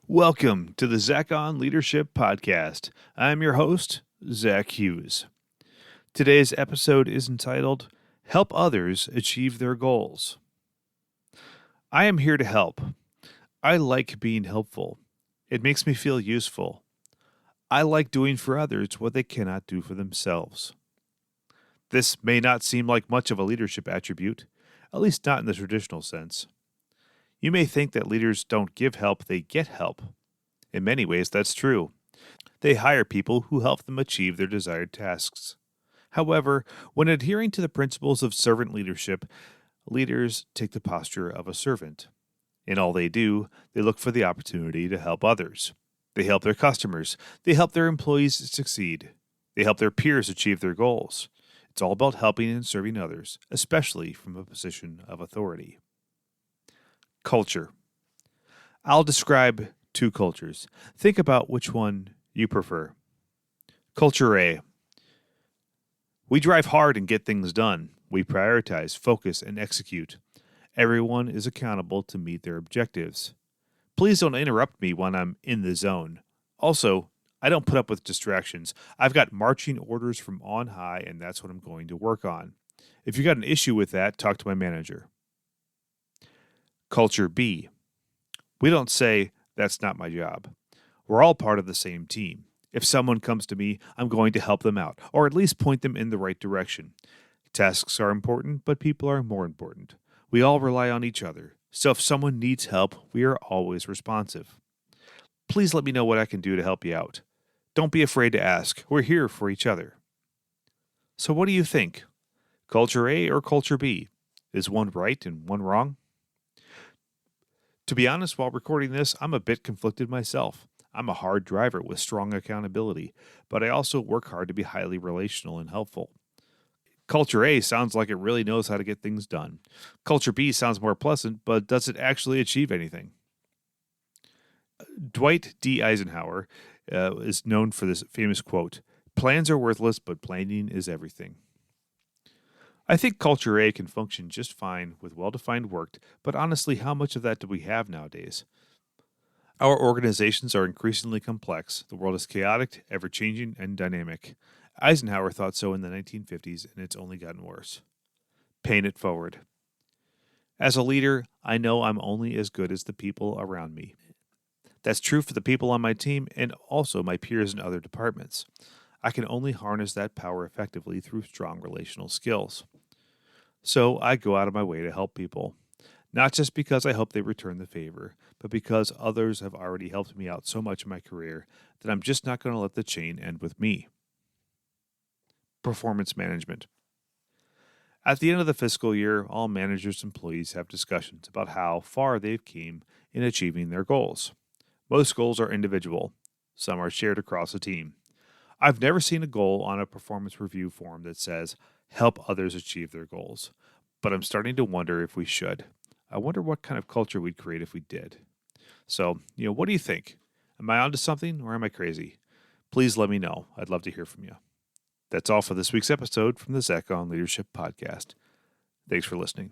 Welcome to the Zach on Leadership Podcast. I'm your host, Zach Hughes. Today's episode is entitled, Help Others Achieve Their Goals. I am here to help. I like being helpful. It makes me feel useful. I like doing for others what they cannot do for themselves. This may not seem like much of a leadership attribute, at least not in the traditional sense. You may think that leaders don't give help, they get help. In many ways, that's true. They hire people who help them achieve their desired tasks. However, when adhering to the principles of servant leadership, leaders take the posture of a servant. In all they do, they look for the opportunity to help others. They help their customers. They help their employees succeed. They help their peers achieve their goals. It's all about helping and serving others, especially from a position of authority. Culture. I'll describe two cultures. Think about which one you prefer. Culture A. We drive hard and get things done. We prioritize, focus, and execute. Everyone is accountable to meet their objectives. Please don't interrupt me when I'm in the zone. Also, I don't put up with distractions. I've got marching orders from on high, and that's what I'm going to work on. If you got an issue with that, talk to my manager. Culture B. We don't say, that's not my job. We're all part of the same team. If someone comes to me, I'm going to help them out, or at least point them in the right direction. Tasks are important, but people are more important. We all rely on each other, so if someone needs help, we are always responsive. Please let me know what I can do to help you out. Don't be afraid to ask. We're here for each other. So what do you think? Culture A or Culture B? Is one right and one wrong? To be honest, while recording this, I'm a bit conflicted myself. I'm a hard driver with strong accountability, but I also work hard to be highly relational and helpful. Culture A sounds like it really knows how to get things done. Culture B sounds more pleasant, but does it actually achieve anything? Dwight D. Eisenhower is known for this famous quote, "Plans are worthless, but planning is everything." I think Culture A can function just fine with well-defined work, but honestly, how much of that do we have nowadays? Our organizations are increasingly complex. The world is chaotic, ever-changing, and dynamic. Eisenhower thought so in the 1950s, and it's only gotten worse. Paying it forward. As a leader, I know I'm only as good as the people around me. That's true for the people on my team and also my peers in other departments. I can only harness that power effectively through strong relational skills. So I go out of my way to help people. Not just because I hope they return the favor, but because others have already helped me out so much in my career that I'm just not going to let the chain end with me. Performance management. At the end of the fiscal year, all managers and employees have discussions about how far they've came in achieving their goals. Most goals are individual. Some are shared across a team. I've never seen a goal on a performance review form that says, help others achieve their goals. But I'm starting to wonder if we should. I wonder what kind of culture we'd create if we did. So, what do you think? Am I onto something or am I crazy? Please let me know. I'd love to hear from you. That's all for this week's episode from the Zach on Leadership Podcast. Thanks for listening.